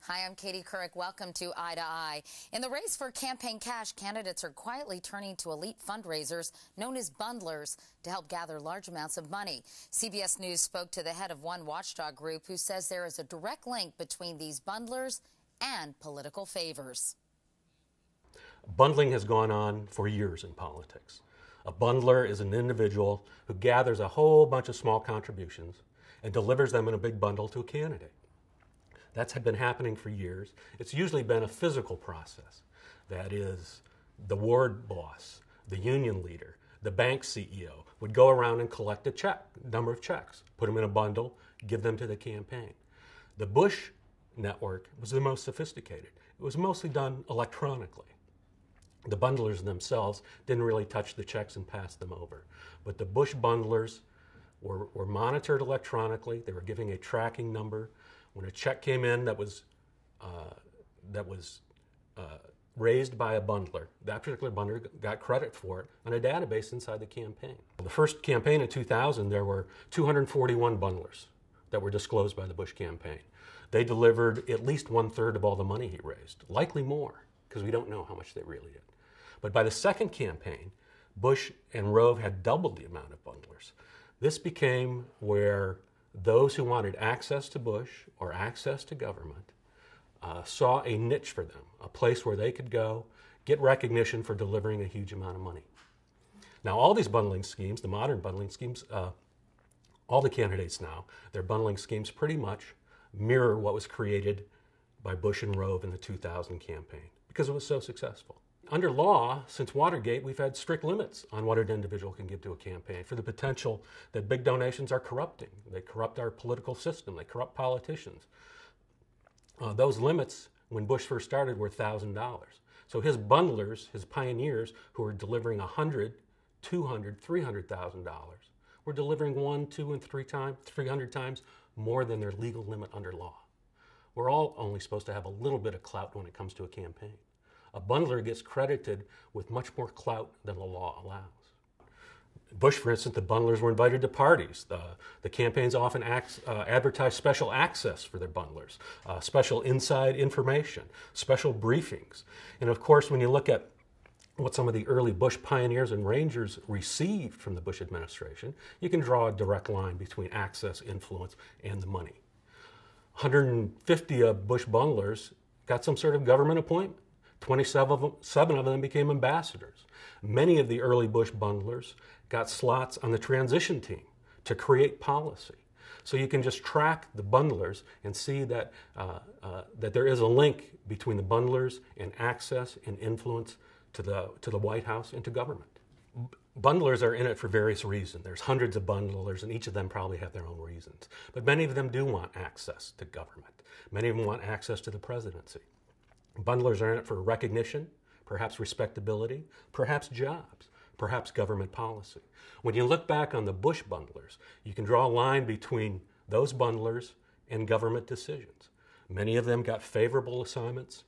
Hi, I'm Katie Couric. Welcome to Eye to Eye. In the race for campaign cash, candidates are quietly turning to elite fundraisers known as bundlers to help gather large amounts of money. CBS News spoke to the head of one watchdog group who says there is a direct link between these bundlers and political favors. Bundling has gone on for years in politics. A bundler is an individual who gathers a whole bunch of small contributions and delivers them in a big bundle to a candidate. That's been happening for years. It's usually been a physical process. That is, the ward boss, the union leader, the bank CEO would go around and collect a number of checks, put them in a bundle, give them to the campaign. The Bush network was the most sophisticated. It was mostly done electronically. The bundlers themselves didn't really touch the checks and pass them over. But the Bush bundlers were monitored electronically. They were giving a tracking number. When a check came in that was raised by a bundler, that particular bundler got credit for it on a database inside the campaign. The first campaign in 2000, there were 241 bundlers that were disclosed by the Bush campaign. They delivered at least 1/3 of all the money he raised, likely more, because we don't know how much they really did. But by the second campaign, Bush and Rove had doubled the amount of bundlers. This became where those who wanted access to Bush or access to government saw a niche for them, a place where they could go, get recognition for delivering a huge amount of money. Now, all these bundling schemes, the modern bundling schemes, all the candidates now, their bundling schemes pretty much mirror what was created by Bush and Rove in the 2000 campaign because it was so successful. Under law, since Watergate, we've had strict limits on what an individual can give to a campaign for the potential that big donations are corrupting. They corrupt our political system. They corrupt politicians. Those limits, when Bush first started, were $1,000. So his bundlers, his pioneers, who were delivering $100,000, $200,000, $300,000, were delivering 1, 2, and 300 times more than their legal limit under law. We're all only supposed to have a little bit of clout when it comes to a campaign. A bundler gets credited with much more clout than the law allows. Bush, for instance, the bundlers were invited to parties. The campaigns often advertise special access for their bundlers, special inside information, special briefings. And of course, when you look at what some of the early Bush pioneers and rangers received from the Bush administration, you can draw a direct line between access, influence, and the money. 150 of Bush bundlers got some sort of government appointment. 27 of them became ambassadors. Many of the early Bush bundlers got slots on the transition team to create policy. So you can just track the bundlers and see that there is a link between the bundlers and access and influence to the White House and to government. Bundlers are in it for various reasons. There's hundreds of bundlers, and each of them probably have their own reasons. But many of them do want access to government. Many of them want access to the presidency. Bundlers are in it for recognition, perhaps respectability, perhaps jobs, perhaps government policy. When you look back on the Bush bundlers, you can draw a line between those bundlers and government decisions. Many of them got favorable assignments.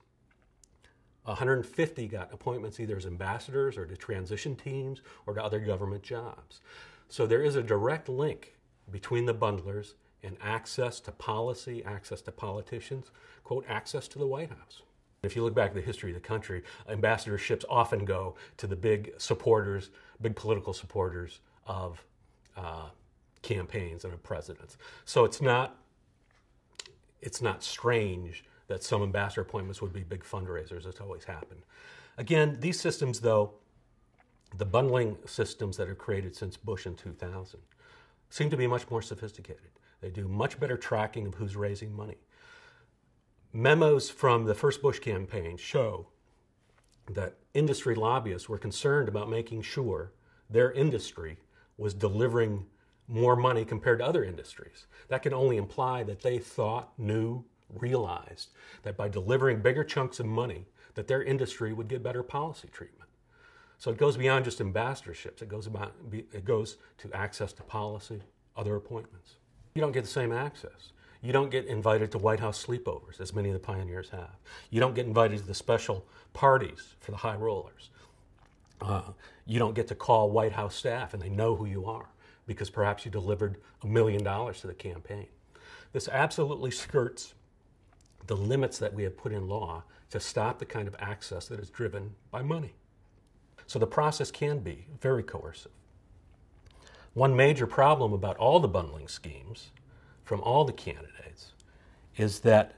150 got appointments either as ambassadors or to transition teams or to other government jobs. So there is a direct link between the bundlers and access to policy, access to politicians, quote, access to the White House. If you look back at the history of the country, ambassadorships often go to the big supporters, big political supporters of campaigns and of presidents. So it's not strange that some ambassador appointments would be big fundraisers. It's always happened. Again, these systems, though, the bundling systems that are created since Bush in 2000, seem to be much more sophisticated. They do much better tracking of who's raising money. Memos from the first Bush campaign show that industry lobbyists were concerned about making sure their industry was delivering more money compared to other industries. That can only imply that they thought, knew, realized that by delivering bigger chunks of money, that their industry would get better policy treatment. So it goes beyond just ambassadorships. It goes to access to policy, other appointments. You don't get the same access. You don't get invited to White House sleepovers, as many of the pioneers have. You don't get invited to the special parties for the high rollers. You don't get to call White House staff and they know who you are because perhaps you delivered $1 million to the campaign. This absolutely skirts the limits that we have put in law to stop the kind of access that is driven by money. So the process can be very coercive. One major problem about all the bundling schemes from all the candidates is that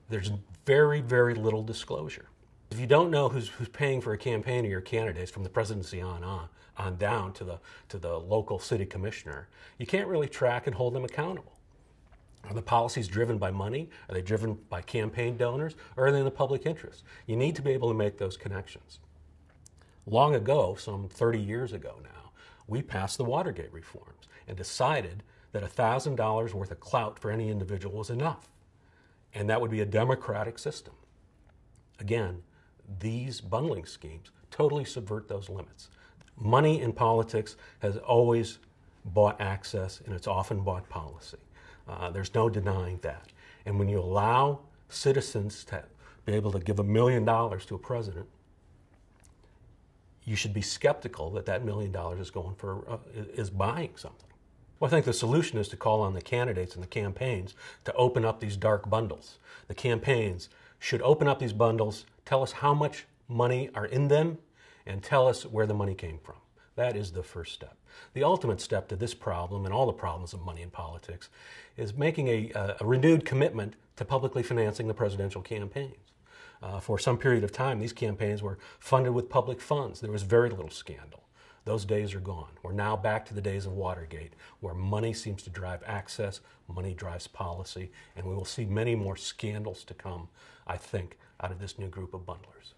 there's very, very little disclosure. If you don't know who's paying for a campaign of your candidates from the presidency on down to the local city commissioner, you can't really track and hold them accountable. Are the policies driven by money? Are they driven by campaign donors? Or are they in the public interest? You need to be able to make those connections. Long ago, some 30 years ago now, we passed the Watergate reforms and decided that $1,000 worth of clout for any individual was enough. And that would be a democratic system. Again, these bundling schemes totally subvert those limits. Money in politics has always bought access, and it's often bought policy. There's no denying that. And when you allow citizens to be able to give $1 million to a president, you should be skeptical that that $1 million is buying something. Well, I think the solution is to call on the candidates and the campaigns to open up these dark bundles. The campaigns should open up these bundles, tell us how much money are in them, and tell us where the money came from. That is the first step. The ultimate step to this problem and all the problems of money in politics is making a renewed commitment to publicly financing the presidential campaigns. For some period of time, these campaigns were funded with public funds. There was very little scandal. Those days are gone. We're now back to the days of Watergate, where money seems to drive access, money drives policy, and we will see many more scandals to come, I think, out of this new group of bundlers.